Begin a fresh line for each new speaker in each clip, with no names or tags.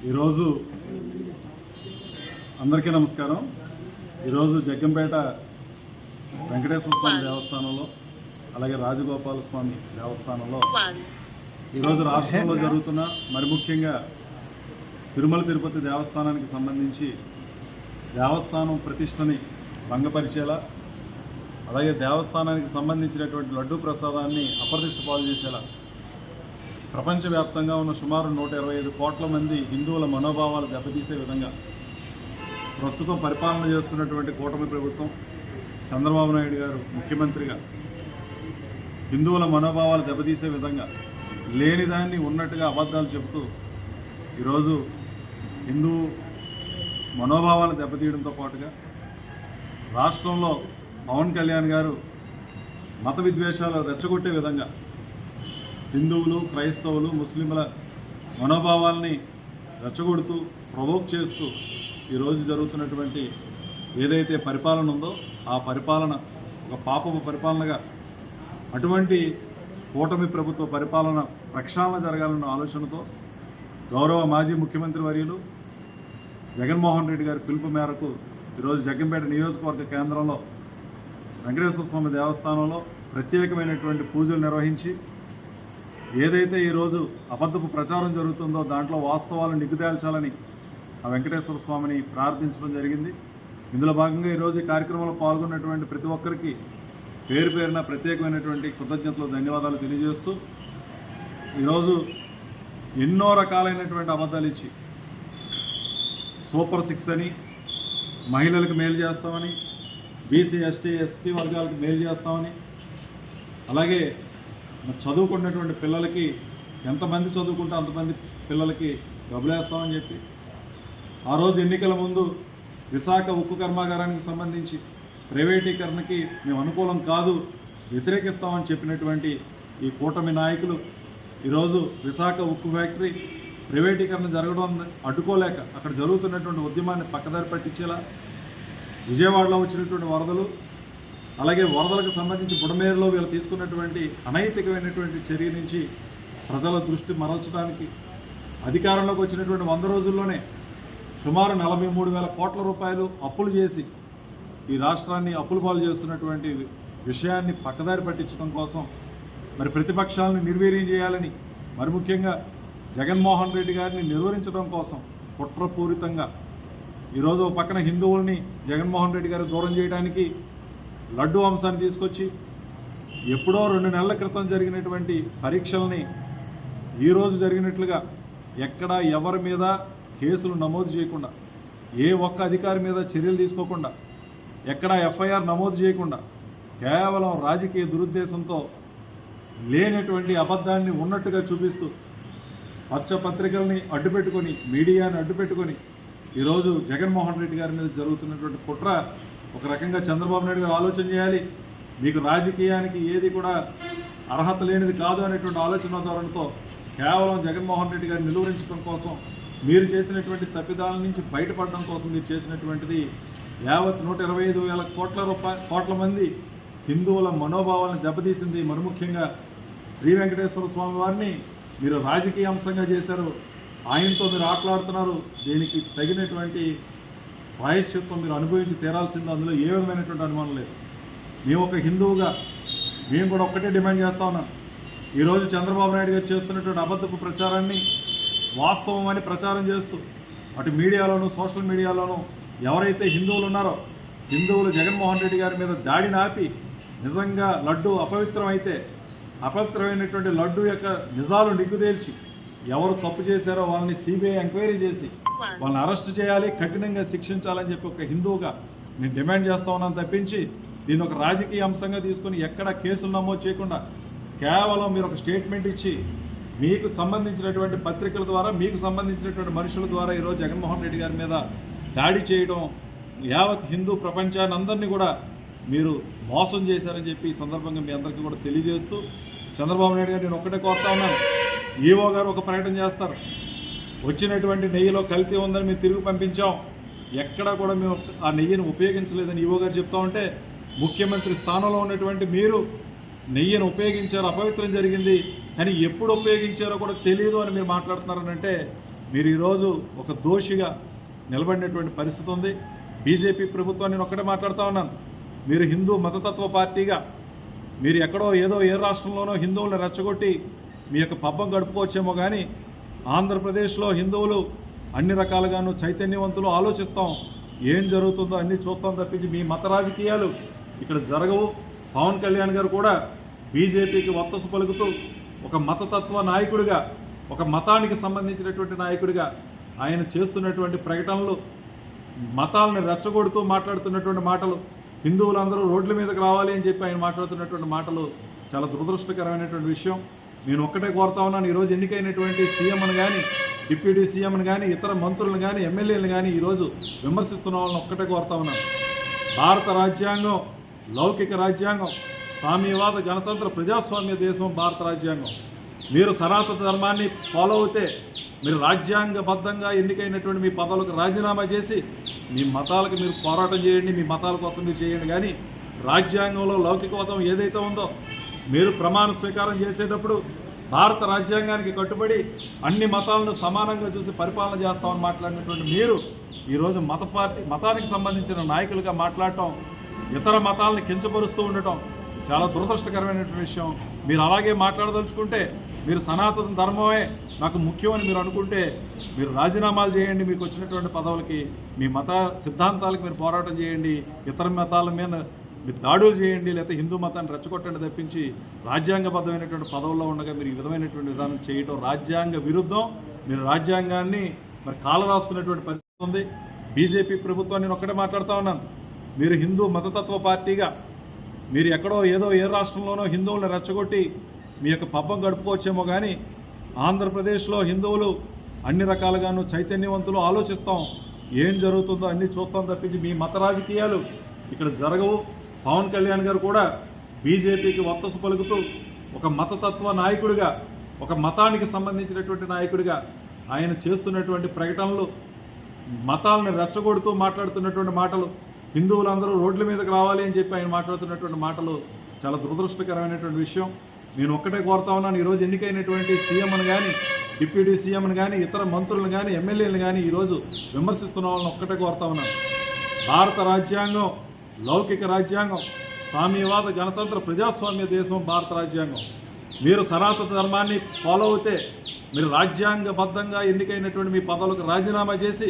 ఈరోజు అందరికీ నమస్కారం. ఈరోజు జగ్గంపేట వెంకటేశ్వర స్వామి దేవస్థానంలో అలాగే రాజగోపాల స్వామి దేవస్థానంలో ఈరోజు రాష్ట్రంలో జరుగుతున్న మరి ముఖ్యంగా తిరుమల తిరుపతి దేవస్థానానికి సంబంధించి దేవస్థానం ప్రతిష్టని భంగపరిచేలా అలాగే దేవస్థానానికి సంబంధించినటువంటి లడ్డూ ప్రసాదాన్ని అప్రతిష్ట పాలు చేసేలా ప్రపంచవ్యాప్తంగా ఉన్న సుమారు 125 కోట్ల మంది హిందువుల మనోభావాలు దెబ్బతీసే విధంగా ప్రస్తుతం పరిపాలన చేస్తున్నటువంటి కూటమి ప్రభుత్వం చంద్రబాబు నాయుడు గారు ముఖ్యమంత్రిగా హిందువుల మనోభావాలు దెబ్బతీసే విధంగా లేనిదాన్ని ఉన్నట్టుగా అబద్ధాలు చెబుతూ ఈరోజు హిందూ మనోభావాలు దెబ్బతీయడంతో పాటుగా రాష్ట్రంలో పవన్ కళ్యాణ్ గారు మత విద్వేషాలు రెచ్చగొట్టే విధంగా హిందువులు క్రైస్తవులు ముస్లింల మనోభావాల్ని రెచ్చగొడుతూ ప్రవోక్ చేస్తూ ఈరోజు జరుగుతున్నటువంటి ఏదైతే పరిపాలన ఉందో ఆ పరిపాలన ఒక పాపపు పరిపాలనగా అటువంటి కూటమి ప్రభుత్వ పరిపాలన ప్రక్షాళన జరగాలన్న ఆలోచనతో గౌరవ మాజీ ముఖ్యమంత్రి వర్యులు జగన్మోహన్ రెడ్డి గారి పిలుపు మేరకు ఈరోజు జగ్గంపేట నియోజకవర్గ కేంద్రంలో వెంకటేశ్వర స్వామి దేవస్థానంలో ప్రత్యేకమైనటువంటి పూజలు నిర్వహించి ఏదైతే ఈరోజు అబద్ధపు ప్రచారం జరుగుతుందో దాంట్లో వాస్తవాలను నిగ్గుతేల్చాలని ఆ వెంకటేశ్వర స్వామిని ప్రార్థించడం జరిగింది. ఇందులో భాగంగా ఈరోజు ఈ కార్యక్రమంలో పాల్గొన్నటువంటి ప్రతి ఒక్కరికి పేరు పేరున ప్రత్యేకమైనటువంటి కృతజ్ఞతలు ధన్యవాదాలు తెలియజేస్తూ ఈరోజు ఎన్నో రకాలైనటువంటి అబద్ధాలు ఇచ్చి సూపర్ 6 అని మహిళలకు మేలు చేస్తామని బీసీ ఎస్టీ వర్గాలకు మేలు చేస్తామని అలాగే చదువుకున్నటువంటి పిల్లలకి ఎంతమంది చదువుకుంటే అంతమంది పిల్లలకి డబ్బులేస్తామని చెప్పి ఆ రోజు ఎన్నికల ముందు విశాఖ ఉక్కు కర్మాగారానికి సంబంధించి ప్రైవేటీకరణకి మేము అనుకూలం కాదు వ్యతిరేకిస్తామని చెప్పినటువంటి ఈ కూటమి నాయకులు ఈరోజు విశాఖ ఉక్కు ఫ్యాక్టరీ ప్రైవేటీకరణ జరగడం అడ్డుకోలేక అక్కడ జరుగుతున్నటువంటి ఉద్యమాన్ని పక్కదారి పట్టించేలా విజయవాడలో వచ్చినటువంటి వరదలు అలాగే వరదలకు సంబంధించి బుడమేరులో వీళ్ళు తీసుకున్నటువంటి అనైతికమైనటువంటి చర్య నుంచి ప్రజల దృష్టి మరల్చడానికి అధికారంలోకి వచ్చినటువంటి 100 రోజుల్లోనే సుమారు 43,000 కోట్ల రూపాయలు అప్పులు చేసి ఈ రాష్ట్రాన్ని అప్పుల పాలు చేస్తున్నటువంటి విషయాన్ని పక్కదారి పట్టించడం కోసం మరి ప్రతిపక్షాలను నిర్వీర్యం చేయాలని మరి ముఖ్యంగా జగన్మోహన్ రెడ్డి గారిని నిర్వహించడం కోసం కుట్రపూరితంగా ఈరోజు ఒక పక్కన హిందువుల్ని జగన్మోహన్ రెడ్డి గారు దూరం చేయడానికి లడ్డూ అంశాన్ని తీసుకొచ్చి ఎప్పుడో 2 నెలల క్రితం జరిగినటువంటి పరీక్షల్ని ఈరోజు జరిగినట్లుగా ఎక్కడ ఎవరి మీద కేసులు నమోదు చేయకుండా ఏ ఒక్క అధికారి మీద చర్యలు తీసుకోకుండా ఎక్కడ ఎఫ్ఐఆర్ నమోదు చేయకుండా కేవలం రాజకీయ దురుద్దేశంతో లేనటువంటి అబద్ధాన్ని ఉన్నట్టుగా చూపిస్తూ పత్రికల్ని అడ్డుపెట్టుకొని మీడియాని అడ్డుపెట్టుకొని ఈరోజు జగన్మోహన్ రెడ్డి గారి మీద జరుగుతున్నటువంటి కుట్ర ఒక రకంగా చంద్రబాబు నాయుడు గారు ఆలోచన చేయాలి. మీకు రాజకీయానికి ఏది కూడా అర్హత లేనిది కాదు అనేటువంటి ఆలోచన ధోరణితో కేవలం జగన్మోహన్ రెడ్డి గారిని నిలువరించడం కోసం మీరు చేసినటువంటి తప్పిదాల నుంచి బయటపడడం కోసం మీరు చేసినటువంటిది యావత్ 125,000 కోట్ల మంది హిందువుల మనోభావాలను దెబ్బతీసింది. మరి ముఖ్యంగా శ్రీ వెంకటేశ్వర స్వామి వారిని మీరు రాజకీయ అంశంగా చేశారు. ఆయనతో మీరు ఆటలాడుతున్నారు. దీనికి తగినటువంటి ప్రాయశ్చిత్తం మీరు అనుభవించి తీరాల్సింది. అందులో ఏ విధమైనటువంటి అనుమానం లేదు. మేము ఒక హిందువుగా మేము కూడా ఒక్కటే డిమాండ్ చేస్తా ఉన్నాం. ఈరోజు చంద్రబాబు నాయుడు గారు చేస్తున్నటువంటి అబద్ధపు ప్రచారాన్ని వాస్తవం అని ప్రచారం చేస్తూ అటు మీడియాలోనూ సోషల్ మీడియాలోనూ ఎవరైతే హిందువులు ఉన్నారో హిందువులు జగన్మోహన్ రెడ్డి గారి మీద దాడిని ఆపి నిజంగా లడ్డు అపవిత్రం అయితే అపవిత్రమైనటువంటి లడ్డు యొక్క నిజాలు నిగ్గుదేల్చి ఎవరు తప్పు చేశారో వాళ్ళని సిబిఐ ఎంక్వైరీ చేసి వాళ్ళని అరెస్ట్ చేయాలి, కఠినంగా శిక్షించాలని చెప్పి ఒక హిందువుగా నేను డిమాండ్ చేస్తా ఉన్నాను తప్పించి దీన్ని ఒక రాజకీయ అంశంగా తీసుకొని ఎక్కడ కేసులు నమోదు చేయకుండా కేవలం మీరు ఒక స్టేట్మెంట్ ఇచ్చి మీకు సంబంధించినటువంటి పత్రికల ద్వారా మీకు సంబంధించినటువంటి మనుషుల ద్వారా ఈరోజు జగన్మోహన్ రెడ్డి గారి మీద దాడి చేయడం యావత్ హిందూ ప్రపంచాన్ని అందరినీ కూడా మీరు మోసం చేశారని చెప్పి ఈ సందర్భంగా మీ అందరికీ కూడా తెలియజేస్తూ చంద్రబాబు నాయుడు గారు నేను ఒక్కటే కోరుతా ఉన్నాను. ఈవో గారు ఒక పర్యటన చేస్తారు. వచ్చినటువంటి నెయ్యిలో కల్తీ ఉందని మేము తిరిగి పంపించాం. ఎక్కడా కూడా మేము ఆ నెయ్యిని ఉపయోగించలేదని ఈవో గారు చెప్తా ఉంటే ముఖ్యమంత్రి స్థానంలో ఉన్నటువంటి మీరు నెయ్యిని ఉపయోగించారు, అపవిత్రం జరిగింది, కానీ ఎప్పుడు ఉపయోగించారో కూడా తెలియదు అని మీరు మాట్లాడుతున్నారనంటే మీరు ఈరోజు ఒక దోషిగా నిలబడినటువంటి పరిస్థితి ఉంది. బీజేపీ ప్రభుత్వాన్ని నేను ఒక్కటే మాట్లాడుతూ ఉన్నాను. మీరు హిందూ మతతత్వ పార్టీగా మీరు ఎక్కడో ఏదో ఏ రాష్ట్రంలోనో హిందువులను రెచ్చగొట్టి మీ యొక్క పబ్బం గడుపుకోవచ్చేమో, కానీ ఆంధ్రప్రదేశ్లో హిందువులు అన్ని రకాలుగాను చైతన్యవంతులు, ఆలోచిస్తాం, ఏం జరుగుతుందో అన్నీ చూస్తాం తప్పించి మీ మత రాజకీయాలు ఇక్కడ జరగవు. పవన్ కళ్యాణ్ గారు కూడా బీజేపీకి వత్తసు పలుకుతూ ఒక మతతత్వ నాయకుడిగా, ఒక మతానికి సంబంధించినటువంటి నాయకుడిగా ఆయన చేస్తున్నటువంటి ప్రకటనలు, మతాలను రెచ్చగొడుతూ మాట్లాడుతున్నటువంటి మాటలు, హిందువులందరూ రోడ్ల మీదకి రావాలి అని చెప్పి ఆయన మాట్లాడుతున్నటువంటి మాటలు చాలా దురదృష్టకరమైనటువంటి విషయం. నేను ఒక్కటే కోరుతా ఉన్నాను, ఈరోజు ఎన్నికైనటువంటి సీఎంను కానీ, డిప్యూటీ సీఎంను కానీ, ఇతర మంత్రులను కానీ, ఎమ్మెల్యేలను కానీ ఈరోజు విమర్శిస్తున్న వాళ్ళని ఒక్కటే కోరుతా ఉన్నాను. భారత రాజ్యాంగం లౌకిక రాజ్యాంగం, సామ్యవాద గణతంత్ర ప్రజాస్వామ్య దేశం భారత రాజ్యాంగం. మీరు సనాతన ధర్మాన్ని ఫాలో అవుతే మీరు రాజ్యాంగబద్ధంగా ఎన్నికైనటువంటి మీ పదవులకు రాజీనామా చేసి మీ మతాలకు మీరు పోరాటం చేయండి, మీ మతాల కోసం మీరు చేయండి. కానీ రాజ్యాంగంలో లౌకికవాదం ఏదైతే ఉందో మీరు ప్రమాణ స్వీకారం చేసేటప్పుడు భారత రాజ్యాంగానికి కట్టుబడి అన్ని మతాలను సమానంగా చూసి పరిపాలన చేస్తామని మాట్లాడినటువంటి మీరు ఈరోజు మతానికి సంబంధించిన నాయకులుగా మాట్లాడటం, ఇతర మతాలను కించపరుస్తూ ఉండటం చాలా దురదృష్టకరమైనటువంటి విషయం. మీరు అలాగే మాట్లాడదలుచుకుంటే, మీరు సనాతన ధర్మమే నాకు ముఖ్యమని మీరు అనుకుంటే మీరు రాజీనామాలు చేయండి, మీకు వచ్చినటువంటి పదవులకి, మీ మత సిద్ధాంతాలకు మీరు పోరాటం చేయండి, ఇతర మతాల మీద మీరు దాడులు చేయండి, లేకపోతే హిందూ మతాన్ని రెచ్చగొట్టండి తప్పించి రాజ్యాంగబద్ధమైనటువంటి పదవుల్లో ఉండగా మీరు ఈ విధమైనటువంటి విధానం చేయడం రాజ్యాంగ విరుద్ధం. మీరు రాజ్యాంగాన్ని మరి కాలరాస్తున్నటువంటి పరిస్థితి ఉంది. బీజేపీ ప్రభుత్వాన్ని నేను ఒక్కటే మాట్లాడుతూ ఉన్నాను. మీరు హిందూ మతతత్వ పార్టీగా మీరు ఎక్కడో ఏదో ఏ రాష్ట్రంలోనో హిందువులను రెచ్చగొట్టి మీ యొక్క పబ్బం గడుపుకోవచ్చేమో, కానీ ఆంధ్రప్రదేశ్లో హిందువులు అన్ని రకాలుగాను చైతన్యవంతులు, ఆలోచిస్తాం, ఏం జరుగుతుందో అన్నీ చూస్తాం తప్పించి మీ మత రాజకీయాలు ఇక్కడ జరగవు. పవన్ కళ్యాణ్ గారు కూడా బీజేపీకి వత్తసు పలుకుతూ ఒక మతతత్వ నాయకుడిగా, ఒక మతానికి సంబంధించినటువంటి నాయకుడిగా ఆయన చేస్తున్నటువంటి ప్రకటనలు, మతాలను రెచ్చగొడుతూ మాట్లాడుతున్నటువంటి మాటలు, హిందువులందరూ రోడ్ల మీదకి రావాలి అని చెప్పి ఆయన మాట్లాడుతున్నటువంటి మాటలు చాలా దురదృష్టకరమైనటువంటి విషయం. నేను ఒక్కటే కోరుతా ఉన్నాను, ఈరోజు ఎన్నికైనటువంటి సీఎంను కానీ, డిప్యూటీ సీఎంను కానీ, ఇతర మంత్రులను కానీ, ఎమ్మెల్యేలను కానీ ఈరోజు విమర్శిస్తున్న వాళ్ళని ఒక్కటే కోరుతా ఉన్నాను. భారత రాజ్యాంగం లౌకిక రాజ్యాంగం, సామ్యవాద గణతంత్ర ప్రజాస్వామ్య దేశం భారత రాజ్యాంగం. మీరు సనాతన ధర్మాన్ని ఫాలో అవుతే మీరు రాజ్యాంగబద్ధంగా ఎన్నికైనటువంటి మీ పదవులకు రాజీనామా చేసి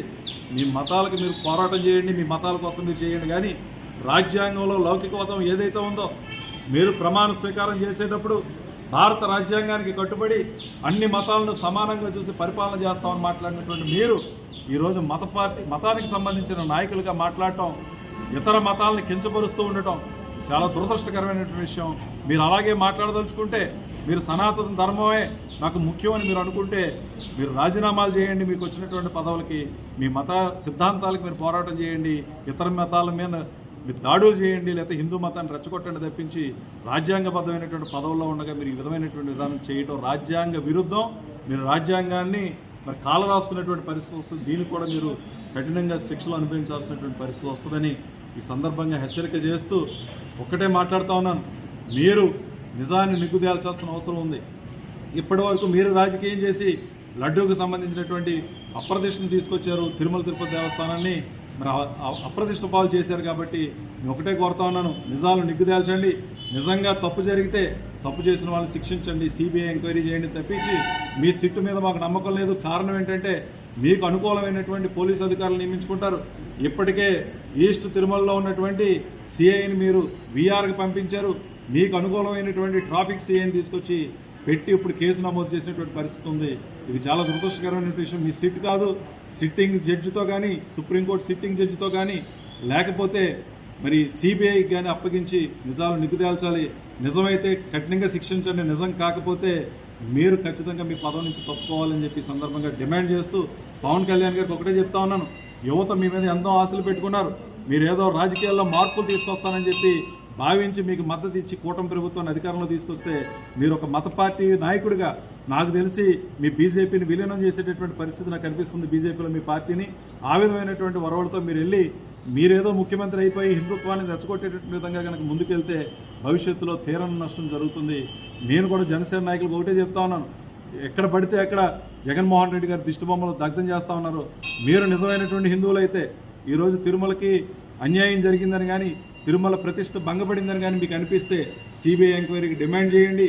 మీ మతాలకు మీరు పోరాటం చేయండి, మీ మతాల కోసం మీరు చేయండి. కానీ రాజ్యాంగంలో లౌకికవాదం ఏదైతే ఉందో మీరు ప్రమాణ స్వీకారం చేసేటప్పుడు భారత రాజ్యాంగానికి కట్టుబడి అన్ని మతాలను సమానంగా చూసి పరిపాలన చేస్తామని మాట్లాడినటువంటి మీరు ఈరోజు మతానికి సంబంధించిన నాయకులుగా మాట్లాడటం, ఇతర మతాలను కించపరుస్తూ ఉండటం చాలా దురదృష్టకరమైనటువంటి విషయం. మీరు అలాగే మాట్లాడదలుచుకుంటే, మీరు సనాతన ధర్మమే నాకు ముఖ్యమని మీరు అనుకుంటే మీరు రాజీనామాలు చేయండి, మీకు వచ్చినటువంటి పదవులకి, మీ మత సిద్ధాంతాలకు మీరు పోరాటం చేయండి, ఇతర మతాల మీద మీరు దాడులు చేయండి, లేకపోతే హిందూ మతాన్ని రెచ్చగొట్టండి తప్పించి రాజ్యాంగబద్ధమైనటువంటి పదవుల్లో ఉండగా మీరు ఈ విధమైనటువంటి విధానం చేయడం రాజ్యాంగ విరుద్ధం. మీరు రాజ్యాంగాన్ని మరి కాలరాస్తున్నటువంటి పరిస్థితి వస్తుంది. దీనికి కూడా మీరు కఠినంగా శిక్షలు అనుభవించాల్సినటువంటి పరిస్థితి వస్తుందని ఈ సందర్భంగా హెచ్చరిక చేస్తూ ఒక్కటే మాట్లాడుతూ ఉన్నాను. మీరు నిజాన్ని నిగ్గుదేల్చాల్సిన అవసరం ఉంది. ఇప్పటి వరకు మీరు రాజకీయం చేసి లడ్డూకు సంబంధించినటువంటి అప్రదిష్టను తీసుకొచ్చారు, తిరుమల తిరుపతి దేవస్థానాన్ని మరి అప్రదిష్ట పాలు చేశారు. కాబట్టి నేను ఒకటే కోరుతా ఉన్నాను, నిజాలు నిగ్గుదేల్చండి. నిజంగా తప్పు జరిగితే తప్పు చేసిన వాళ్ళని శిక్షించండి, సిబిఐ ఎంక్వైరీ చేయండి తప్పించి మీ సిట్టు మీద మాకు నమ్మకం లేదు. కారణం ఏంటంటే మీకు అనుకూలమైనటువంటి పోలీసు అధికారులు నియమించుకుంటారు. ఇప్పటికే ఈస్ట్ తిరుమలలో ఉన్నటువంటి సిఐని మీరు విఆర్కి పంపించారు. మీకు అనుకూలమైనటువంటి ట్రాఫిక్ సిఐని తీసుకొచ్చి పెట్టి ఇప్పుడు కేసు నమోదు చేసినటువంటి పరిస్థితి ఉంది. ఇది చాలా దురదృష్టకరమైన విషయం. మీ సిట్ కాదు, సిట్టింగ్ జడ్జితో కానీ, సుప్రీంకోర్టు సిట్టింగ్ జడ్జితో కానీ, లేకపోతే మరి సిబిఐకి కానీ అప్పగించి నిజాలు నిగ్గుదేల్చాలి. నిజమైతే కఠినంగా శిక్షించండి, నిజం కాకపోతే మీరు ఖచ్చితంగా మీ పదవి నుంచి తప్పుకోవాలని చెప్పి సందర్భంగా డిమాండ్ చేస్తూ పవన్ కళ్యాణ్ గారికి ఒకటే చెప్తా ఉన్నాను. యువత మీ మీద ఎంతో ఆశలు పెట్టుకున్నారు. మీరు ఏదో రాజకీయాల్లో మార్పులు తీసుకొస్తానని చెప్పి భావించి మీకు మద్దతు ఇచ్చి కూటమి ప్రభుత్వాన్ని అధికారంలో తీసుకొస్తే మీరు ఒక మత పార్టీ నాయకుడిగా నాకు తెలిసి మీ బీజేపీని విలీనం చేసేటటువంటి పరిస్థితి నాకు కనిపిస్తుంది. బీజేపీలో మీ పార్టీని ఆ విధమైనటువంటి వరవలతో మీరు వెళ్ళి మీరేదో ముఖ్యమంత్రి అయిపోయి హిందుత్వాన్ని రెచ్చగొట్టేటటువంటి విధంగా కనుక ముందుకెళ్తే భవిష్యత్తులో తీరని నష్టం జరుగుతుంది. నేను కూడా జనసేన నాయకులకు ఒకటే చెప్తా ఉన్నాను, ఎక్కడ పడితే అక్కడ జగన్మోహన్ రెడ్డి గారి దిష్టిబొమ్మలు దగ్ధం చేస్తూ ఉన్నారు. మీరు నిజమైనటువంటి హిందువులైతే ఈరోజు తిరుమలకి అన్యాయం జరిగిందని కానీ తిరుమల ప్రతిష్ఠ భంగపడిందని కానీ మీకు అనిపిస్తే సిబిఐ ఎంక్వైరీకి డిమాండ్ చేయండి,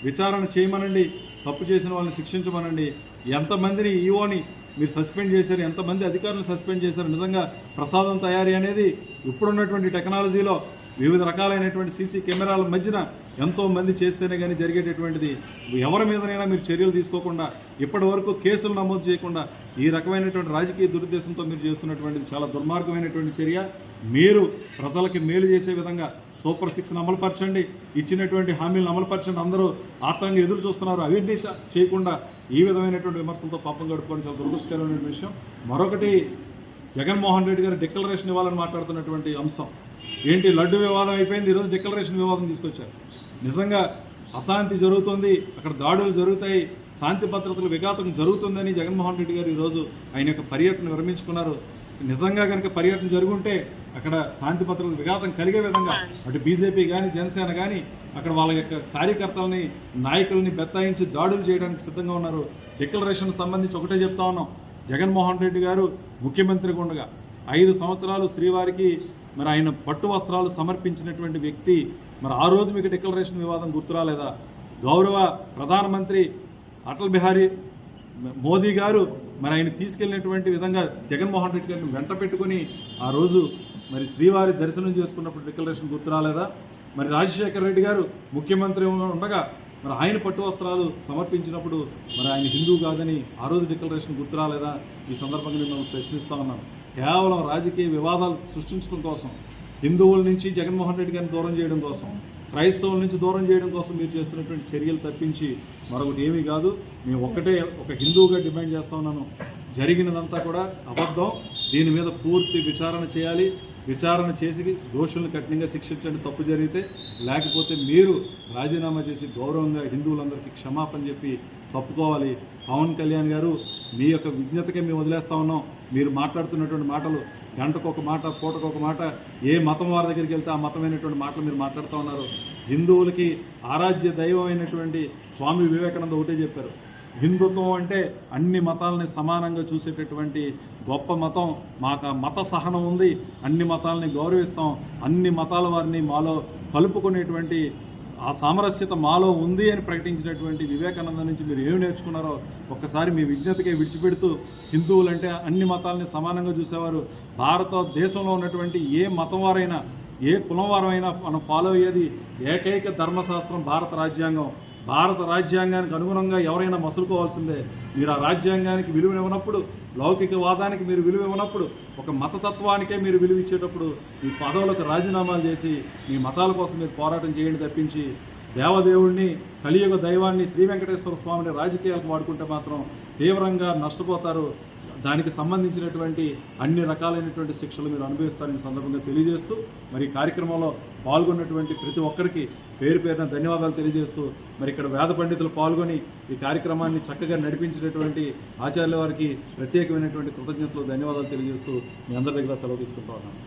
విచారణ చేయమనండి, తప్పు చేసిన వాళ్ళని శిక్షించమనండి. ఎంతమందిని ఈఓని మీరు సస్పెండ్ చేశారు, ఎంతమంది అధికారులను సస్పెండ్ చేశారు. నిజంగా ప్రసాదం తయారీ అనేది ఇప్పుడున్నటువంటి టెక్నాలజీలో వివిధ రకాలైనటువంటి సీసీ కెమెరాల మధ్యన ఎంతోమంది చేస్తేనే కానీ జరిగేటటువంటిది. ఎవరి మీదనైనా మీరు చర్యలు తీసుకోకుండా ఇప్పటి వరకు కేసులు నమోదు చేయకుండా ఈ రకమైనటువంటి రాజకీయ దురుద్దేశంతో మీరు చేస్తున్నటువంటిది చాలా దుర్మార్గమైనటువంటి చర్య. మీరు ప్రజలకి మేలు చేసే విధంగా సూపర్ 6 అమలుపరచండి, ఇచ్చినటువంటి హామీలను అమలుపరచండి. అందరూ ఆత్రంగా ఎదురు చూస్తున్నారు. అవినీతి చేయకుండా ఈ విధమైనటువంటి విమర్శలతో పాపం గడుపుకోవడం చాలా దురదృష్టకరమైన విషయం. మరొకటి, జగన్మోహన్ రెడ్డి గారు డిక్లరేషన్ ఇవ్వాలని మాట్లాడుతున్నటువంటి అంశం ఏంటి? లడ్డు వివాదం అయిపోయింది, ఈరోజు డిక్లరేషన్ వివాదం తీసుకొచ్చారు. నిజంగా అశాంతి జరుగుతుంది, అక్కడ దాడులు జరుగుతాయి, శాంతి భద్రతల విఘాతం జరుగుతుందని జగన్మోహన్ రెడ్డి గారు ఈరోజు ఆయన యొక్క పర్యటన విరమించుకున్నారు. నిజంగా కనుక పర్యటన జరుగుంటే అక్కడ శాంతి భద్రతల విఘాతం కలిగే విధంగా అటు బీజేపీ కానీ జనసేన కానీ అక్కడ వాళ్ళ యొక్క కార్యకర్తలని నాయకుల్ని బెత్తాయించి దాడులు చేయడానికి సిద్ధంగా ఉన్నారు. డిక్లరేషన్ సంబంధించి ఒకటే చెప్తా ఉన్నాం, జగన్మోహన్ రెడ్డి గారు ముఖ్యమంత్రిగా ఉండగా 5 సంవత్సరాలు శ్రీవారికి మరి ఆయన పట్టు వస్త్రాలు సమర్పించినటువంటి వ్యక్తి. మరి ఆ రోజు మీకు డిక్లరేషన్ వివాదం గుర్తురాలేదా? గౌరవ ప్రధానమంత్రి అటల్ బిహారీ మోదీ గారు మరి ఆయన తీసుకెళ్ళినటువంటి విధంగా జగన్మోహన్ రెడ్డి గారిని వెంట పెట్టుకొని ఆ రోజు మరి శ్రీవారి దర్శనం చేసుకున్నప్పుడు డిక్లరేషన్ గుర్తురాలేదా? మరి రాజశేఖర రెడ్డి గారు ముఖ్యమంత్రి ఉండగా మరి ఆయన పట్టు వస్త్రాలు సమర్పించినప్పుడు మరి ఆయన హిందూ కాదని ఆ రోజు డిక్లరేషన్ గుర్తురాలేదా? ఈ సందర్భంగా నేను ప్రశ్నిస్తా ఉన్నాను. కేవలం రాజకీయ వివాదాలు సృష్టించడం కోసం, హిందువుల నుంచి జగన్మోహన్ రెడ్డి గారిని దూరం చేయడం కోసం, క్రైస్తవుల నుంచి దూరం చేయడం కోసం మీరు చేస్తున్నటువంటి చర్యలు తప్పించి మరొకటి ఏమీ కాదు. నేను ఒక హిందువుగా డిమాండ్ చేస్తా ఉన్నాను, జరిగినదంతా కూడా అబద్ధం. దీని మీద పూర్తి విచారణ చేయాలి. విచారణ చేసి దోషులను కఠినంగా శిక్షించండి తప్పు జరిగితే. లేకపోతే మీరు రాజీనామా చేసి గౌరవంగా హిందువులందరికీ క్షమాపణ చెప్పి తప్పుకోవాలి. పవన్ కళ్యాణ్ గారు, మీ యొక్క విజ్ఞతకే మేము వదిలేస్తా ఉన్నాం. మీరు మాట్లాడుతున్నటువంటి మాటలు గంటకు ఒక మాట, పూటకు ఒక మాట, ఏ మతం వారి దగ్గరికి వెళ్తే ఆ మతమైనటువంటి మాటలు మీరు మాట్లాడుతూ ఉన్నారు. హిందువులకి ఆరాధ్య దైవం అయినటువంటి స్వామి వివేకానంద ఒకటే చెప్పారు, హిందుత్వం అంటే అన్ని మతాలని సమానంగా చూసేటటువంటి గొప్ప మతం. మాకు ఆ మత సహనం ఉంది, అన్ని మతాలని గౌరవిస్తాం, అన్ని మతాల వారిని మాలో కలుపుకునేటువంటి ఆ సామరస్యత మాలో ఉంది అని ప్రకటించినటువంటి వివేకానంద నుంచి మీరు ఏమి నేర్చుకున్నారో ఒక్కసారి మీ విజ్ఞతకే విడిచిపెడుతూ, హిందువులంటే అన్ని మతాలని సమానంగా చూసేవారు. భారతదేశంలో ఉన్నటువంటి ఏ మతం వారైనా, ఏ కులం వారైనా మనం ఫాలో అయ్యేది ఏకైక ధర్మశాస్త్రం భారత రాజ్యాంగం. భారత రాజ్యాంగానికి అనుగుణంగా ఎవరైనా మసులుకోవాల్సిందే. మీరు ఆ రాజ్యాంగానికి విలువ ఇవ్వనప్పుడు, లౌకికవాదానికి మీరు విలువ ఇవ్వనప్పుడు, ఒక మతతత్వానికే మీరు విలువ ఇచ్చేటప్పుడు మీ పదవులకు రాజీనామాలు చేసి మీ మతాల కోసం మీరు పోరాటం చేయండి తప్పించి దేవదేవుడిని, కలియుగ దైవాన్ని, శ్రీ వెంకటేశ్వర స్వామిని రాజకీయాలకు వాడుకుంటే మాత్రం తీవ్రంగా నష్టపోతారు. దానికి సంబంధించినటువంటి అన్ని రకాలైనటువంటి శిక్షలు మీరు అనుభవిస్తారని సందర్భంగా తెలియజేస్తూ, మరి ఈ కార్యక్రమంలో పాల్గొన్నటువంటి ప్రతి ఒక్కరికి పేరు పేరున ధన్యవాదాలు తెలియజేస్తూ, మరి ఇక్కడ వేద పండితులు పాల్గొని ఈ కార్యక్రమాన్ని చక్కగా నడిపించినటువంటి ఆచార్యుల వారికి ప్రత్యేకమైనటువంటి కృతజ్ఞతలు, ధన్యవాదాలు తెలియజేస్తూ మీ అందరి దగ్గర సెలవు తీసుకుంటా ఉన్నాను.